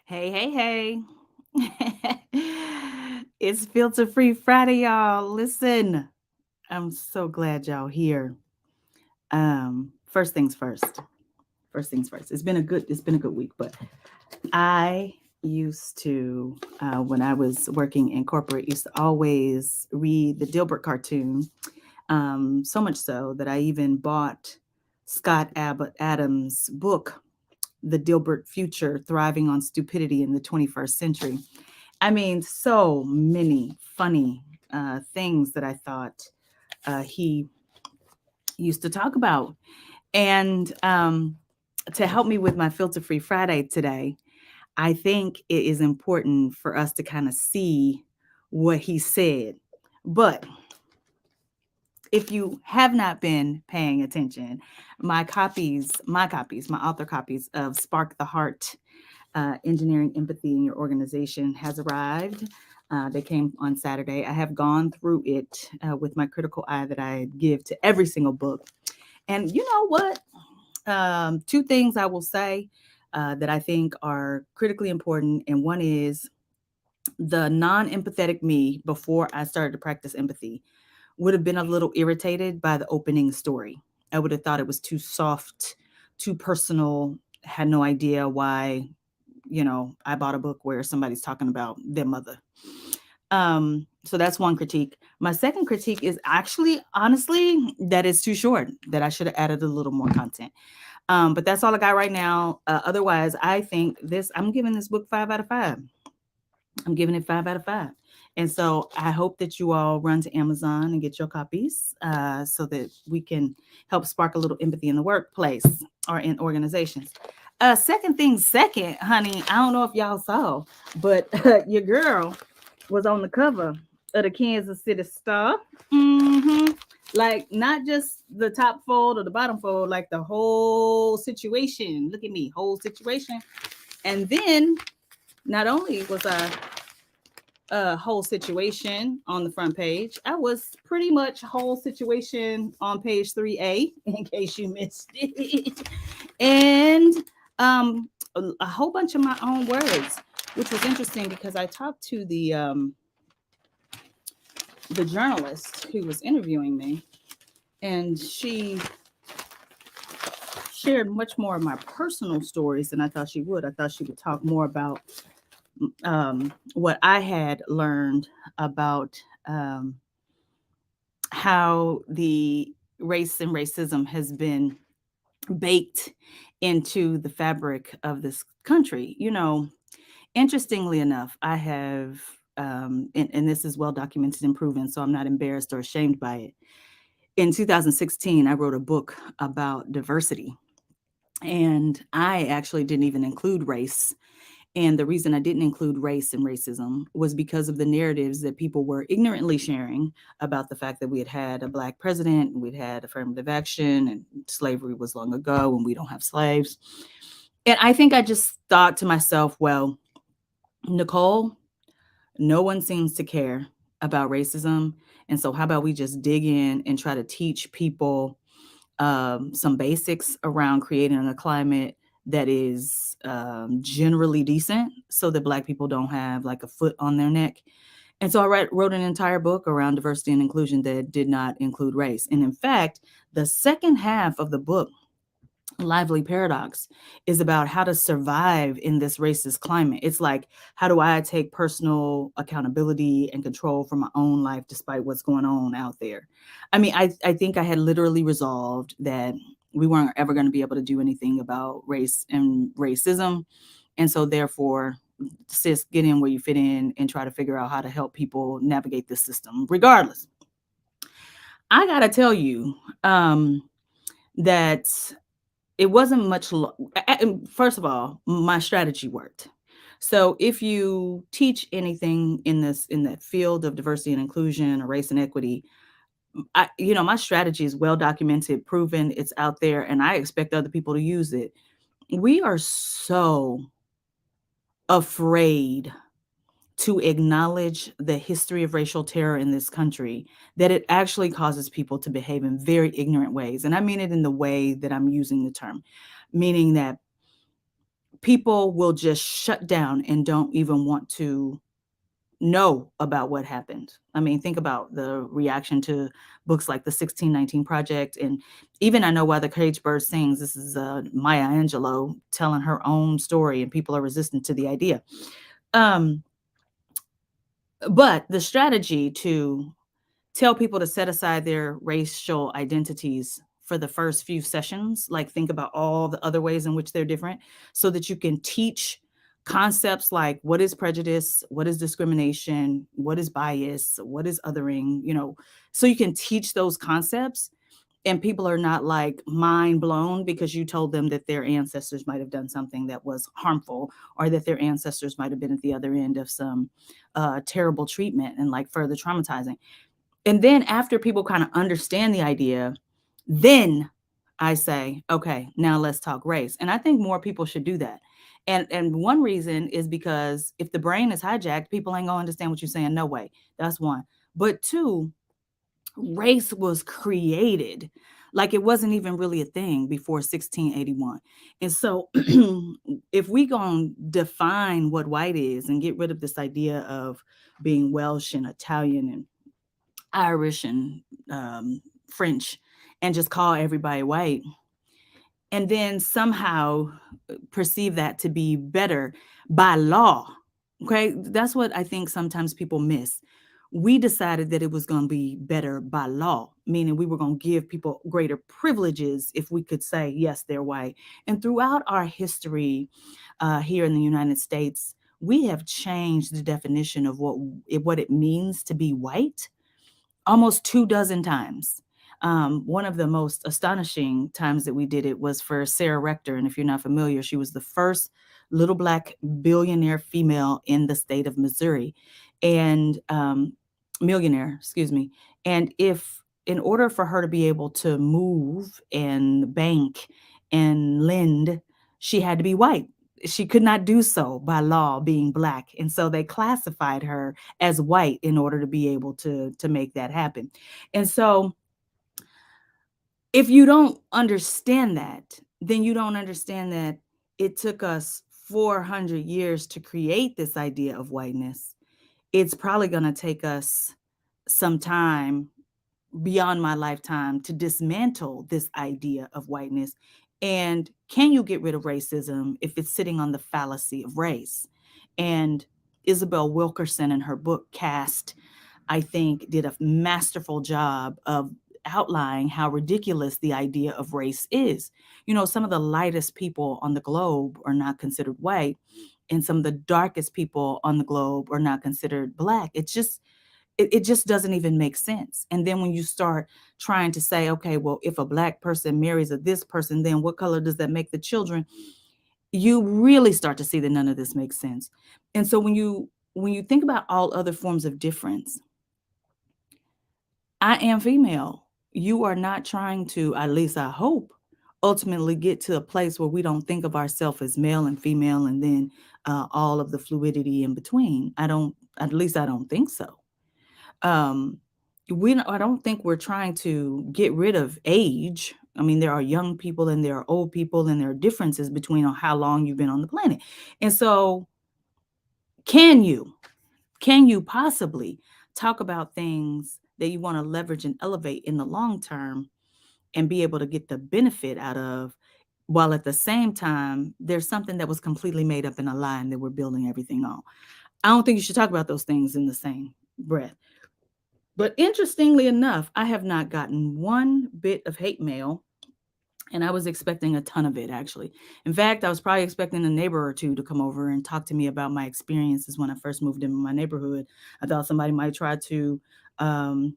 Hey, hey, hey. It's Filter Free Friday, y'all. Listen, I'm so glad y'all here. First things first. First things first. It's been a good week, but I used to when I was working in corporate, used to always read the Dilbert cartoon. So much so that I even bought Scott Abbott Adams' book, The Dilbert Future: Thriving on Stupidity in the 21st Century. I mean, so many funny things that I thought he used to talk about. And to help me with my filter free Friday today, I think it is important for us to kind of see what he said. But if you have not been paying attention, my author copies of Spark the Heart, Engineering Empathy in Your Organization has arrived. They came on Saturday. I have gone through it with my critical eye that I give to every single book. And you know what? Two things I will say that I think are critically important. And one is the non empathetic me before I started to practice empathy would have been a little irritated by the opening story. I would have thought it was too soft, too personal, had no idea why, I bought a book where somebody's talking about their mother. So that's one critique. My second critique is actually, honestly, that it's too short, that I should have added a little more content. But that's all I got right now. Otherwise, I think I'm giving this book 5 out of 5. I'm giving it 5 out of 5. And so I hope that you all run to Amazon and get your copies so that we can help spark a little empathy in the workplace or in organizations. Second thing, second, honey, I don't know if y'all saw, but your girl was on the cover of the Kansas City Star. hmm Like not just the top fold or the bottom fold, like the whole situation. Look at me, whole situation. And then not only was I a whole situation on the front page. I was pretty much whole situation on page 3A, in case you missed it. And a whole bunch of my own words, which was interesting because I talked to the journalist who was interviewing me, and she shared much more of my personal stories than I thought she would. I thought she would talk more about what I had learned about how the race and racism has been baked into the fabric of this country. Interestingly enough, I have, and this is well documented and proven, so I'm not embarrassed or ashamed by it. In 2016, I wrote a book about diversity, and I actually didn't even include race. And the reason I didn't include race and racism was because of the narratives that people were ignorantly sharing about the fact that we had had a black president, and we'd had affirmative action, and slavery was long ago, and we don't have slaves. And I think I just thought to myself, well, Nicole, no one seems to care about racism. And so, how about we just dig in and try to teach people some basics around creating a climate that is generally decent so that Black people don't have like a foot on their neck. And so wrote an entire book around diversity and inclusion that did not include race. And in fact, the second half of the book, Lively Paradox, is about how to survive in this racist climate. It's like, how do I take personal accountability and control for my own life despite what's going on out there? I mean, I think I had literally resolved that we weren't ever going to be able to do anything about race and racism. And so, therefore, sis, get in where you fit in and try to figure out how to help people navigate this system, regardless. I got to tell you that it wasn't much first of all, my strategy worked. So if you teach anything in the field of diversity and inclusion or race and equity, my strategy is well documented, proven, it's out there, and I expect other people to use it. We are so afraid to acknowledge the history of racial terror in this country that it actually causes people to behave in very ignorant ways. And I mean it in the way that I'm using the term, meaning that people will just shut down and don't even want to know about what happened. I mean, think about the reaction to books like the 1619 Project. And even I Know Why the Caged Bird Sings. This is Maya Angelou telling her own story, and people are resistant to the idea. Um, but the strategy to tell people to set aside their racial identities for the first few sessions, like think about all the other ways in which they're different, so that you can teach concepts like what is prejudice, what is discrimination, what is bias, what is othering, so you can teach those concepts, and people are not like mind blown because you told them that their ancestors might have done something that was harmful, or that their ancestors might have been at the other end of some terrible treatment and like further traumatizing. And then after people kind of understand the idea, then I say, okay, now let's talk race. And I think more people should do that. And one reason is because if the brain is hijacked, people ain't gonna understand what you're saying. No way. That's one. But two, race was created like it wasn't even really a thing before 1681. And so if we gonna define what white is and get rid of this idea of being Welsh and Italian and Irish and French, and just call everybody white, and then somehow perceive that to be better by law. Okay, that's what I think sometimes people miss. We decided that it was going to be better by law, meaning we were going to give people greater privileges if we could say, yes, they're white. And throughout our history here in the United States, we have changed the definition of what it means to be white almost 2 dozen times. One of the most astonishing times that we did it was for Sarah Rector. And if you're not familiar, she was the first little Black billionaire female in the state of Missouri, and millionaire, excuse me. And if, in order for her to be able to move and bank and lend, she had to be white. She could not do so by law being Black. And so they classified her as white in order to be able to make that happen. And so if you don't understand that, then you don't understand that it took us 400 years to create this idea of whiteness. It's probably going to take us some time beyond my lifetime to dismantle this idea of whiteness. And can you get rid of racism if it's sitting on the fallacy of race? And Isabel Wilkerson in her book Caste, I think, did a masterful job of outlining how ridiculous the idea of race is. Some of the lightest people on the globe are not considered white, and some of the darkest people on the globe are not considered Black. It just doesn't even make sense. And then when you start trying to say, okay, well, if a Black person marries a this person, then what color does that make the children? You really start to see that none of this makes sense. And so when you think about all other forms of difference, I am female. You are not trying to, at least I hope, ultimately get to a place where we don't think of ourselves as male and female and then all of the fluidity in between. At least I don't think so. Um, I don't think we're trying to get rid of age. I mean, there are young people and there are old people, and there are differences between how long you've been on the planet. And so, can you can you possibly talk about things that you want to leverage and elevate in the long term and be able to get the benefit out of, while at the same time there's something that was completely made up in a lie and that we're building everything on? I don't think you should talk about those things in the same breath. But interestingly enough, I have not gotten one bit of hate mail, and I was expecting a ton of it, actually. In fact, I was probably expecting a neighbor or two to come over and talk to me about my experiences when I first moved into my neighborhood. I thought somebody might try to um,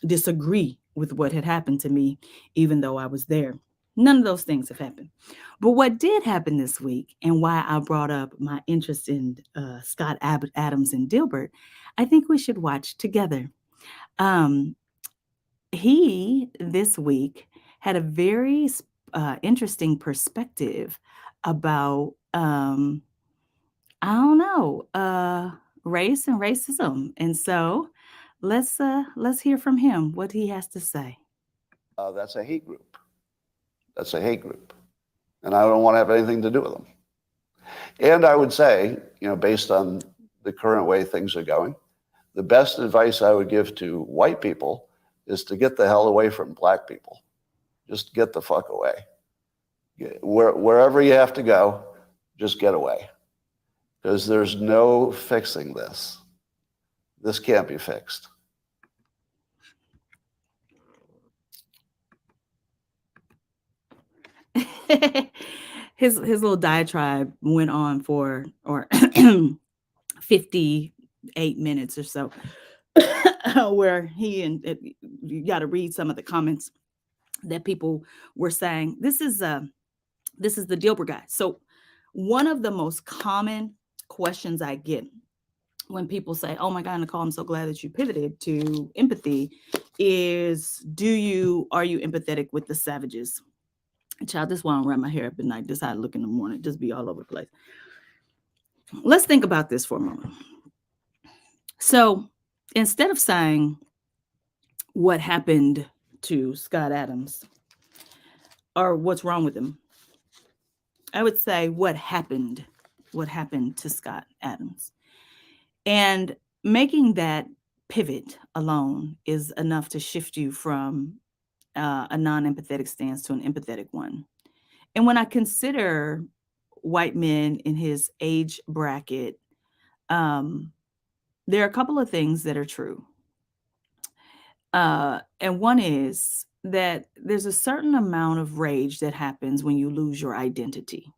disagree with what had happened to me, even though I was there. None of those things have happened. But what did happen this week, and why I brought up my interest in Scott Adams and Dilbert, I think we should watch together. Um, he this week had a very interesting perspective about I don't know, race and racism. And so let's hear from him what he has to say. That's a hate group. That's a hate group. And I don't want to have anything to do with them. And I would say, based on the current way things are going, the best advice I would give to white people is to get the hell away from black people. Just get the fuck away. Wherever you have to go, just get away. Because there's no fixing this. This can't be fixed. His little diatribe went on for 58 minutes or so, where you got to read some of the comments that people were saying. This is the Dilbert guy. So one of the most common questions I get when people say, "Oh my God, Nicole, I'm so glad that you pivoted to empathy," is, are you empathetic with the savages? Child, this is why I don't wrap my hair up at night. This how I look in the morning, just be all over the place. Let's think about this for a moment. So instead of saying what happened to Scott Adams or what's wrong with him, I would say what happened to Scott Adams. And making that pivot alone is enough to shift you from a non-empathetic stance to an empathetic one. And when I consider white men in his age bracket, there are a couple of things that are true. And one is that there's a certain amount of rage that happens when you lose your identity.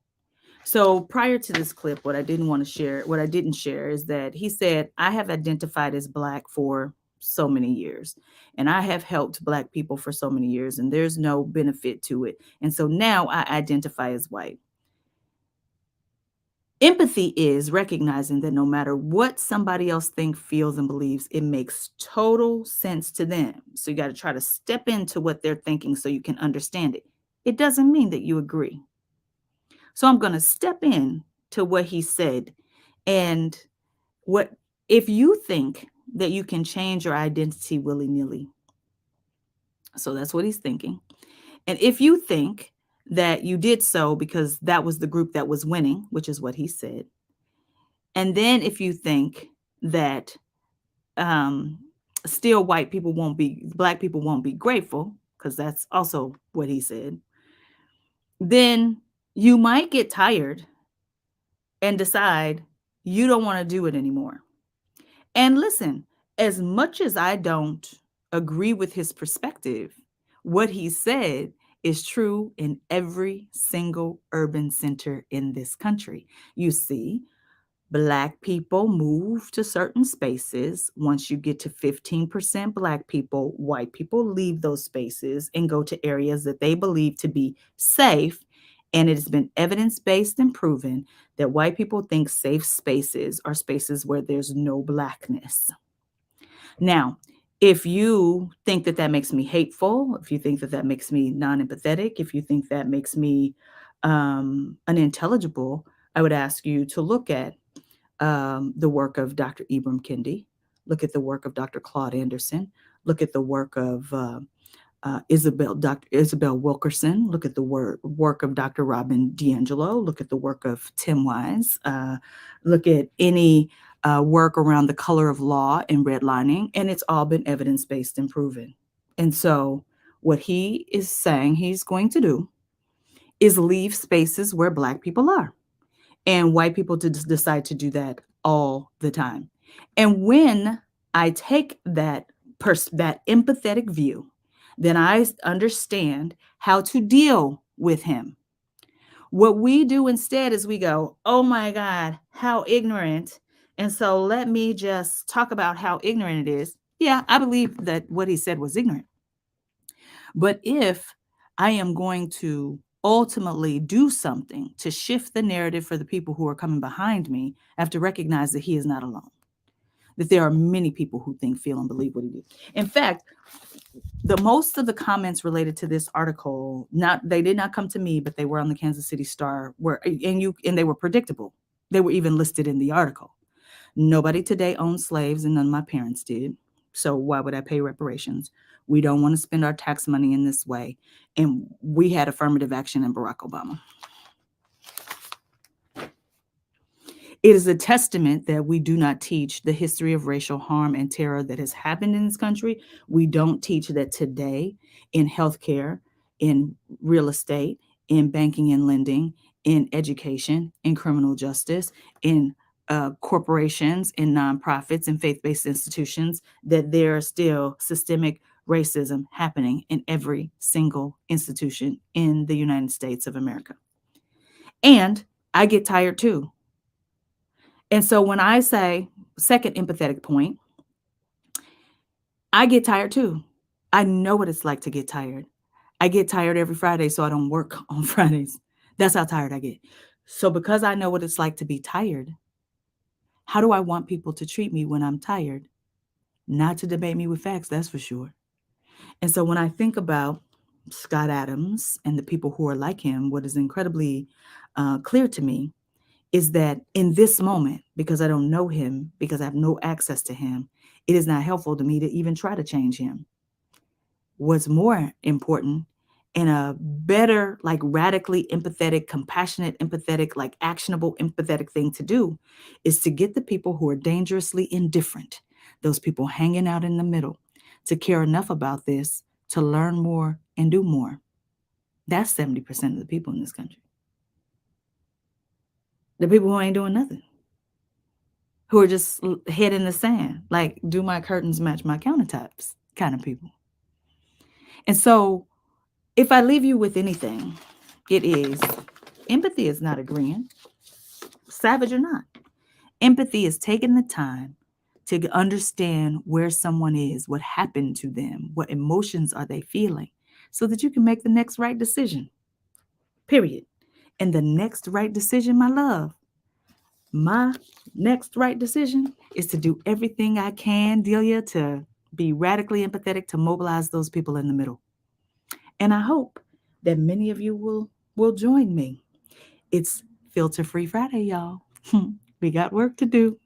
So prior to this clip, what I didn't share is that he said, I have identified as Black for so many years, and I have helped Black people for so many years, and there's no benefit to it. And so now I identify as white. Empathy is recognizing that no matter what somebody else thinks, feels, and believes, it makes total sense to them. So you got to try to step into what they're thinking so you can understand it. It doesn't mean that you agree. So I'm going to step in to what he said. And what if you think that you can change your identity willy-nilly? So that's what he's thinking. And if you think that you did so because that was the group that was winning, which is what he said. And then if you think that still Black people won't be grateful, because that's also what he said, then you might get tired and decide you don't want to do it anymore. And listen, as much as I don't agree with his perspective, what he said is true in every single urban center in this country. You see, Black people move to certain spaces. Once you get to 15% Black people, white people leave those spaces and go to areas that they believe to be safe. And it has been evidence-based and proven that white people think safe spaces are spaces where there's no Blackness. Now, if you think that that makes me hateful, if you think that that makes me non-empathetic, if you think that makes me unintelligible, I would ask you to look at the work of Dr. Ibram Kendi, look at the work of Dr. Claude Anderson, look at the work of Dr. Isabel Wilkerson, look at the work of Dr. Robin DiAngelo, look at the work of Tim Wise, look at any work around the color of law and redlining, and it's all been evidence-based and proven. And so what he is saying he's going to do is leave spaces where Black people are. And white people decide to do that all the time. And when I take that empathetic view, then I understand how to deal with him. What we do instead is we go, oh my God, how ignorant. And so let me just talk about how ignorant it is. Yeah, I believe that what he said was ignorant. But if I am going to ultimately do something to shift the narrative for the people who are coming behind me, I have to recognize that he is not alone, that there are many people who think, feel, and believe what he did. In fact, the most of the comments related to this article, they did not come to me, but they were on the Kansas City Star, and they were predictable. They were even listed in the article. Nobody today owns slaves, and none of my parents did. So why would I pay reparations? We don't want to spend our tax money in this way. And we had affirmative action in Barack Obama. It is a testament that we do not teach the history of racial harm and terror that has happened in this country. We don't teach that today in healthcare, in real estate, in banking and lending, in education, in criminal justice, in corporations, in nonprofits, and faith based institutions, that there are still systemic racism happening in every single institution in the United States of America. And I get tired too. And so when I say, second empathetic point, I get tired too. I know what it's like to get tired. I get tired every Friday, so I don't work on Fridays. That's how tired I get. So because I know what it's like to be tired, how do I want people to treat me when I'm tired? Not to debate me with facts, that's for sure. And so when I think about Scott Adams and the people who are like him, what is incredibly clear to me is that in this moment, because I don't know him, because I have no access to him, it is not helpful to me to even try to change him. What's more important and a better, like radically empathetic, compassionate, empathetic, like actionable, empathetic thing to do is to get the people who are dangerously indifferent, those people hanging out in the middle, to care enough about this, to learn more and do more. That's 70% of the people in this country. The people who ain't doing nothing, who are just head in the sand, like, do my curtains match my countertops kind of people. And so, if I leave you with anything, it is empathy is not agreeing, savage or not. Empathy is taking the time to understand where someone is, what happened to them, what emotions are they feeling, so that you can make the next right decision. Period. And the next right decision, my love, my next right decision is to do everything I can, Delia, to be radically empathetic, to mobilize those people in the middle. And I hope that many of you will join me. It's Filter Free Friday, y'all. We got work to do.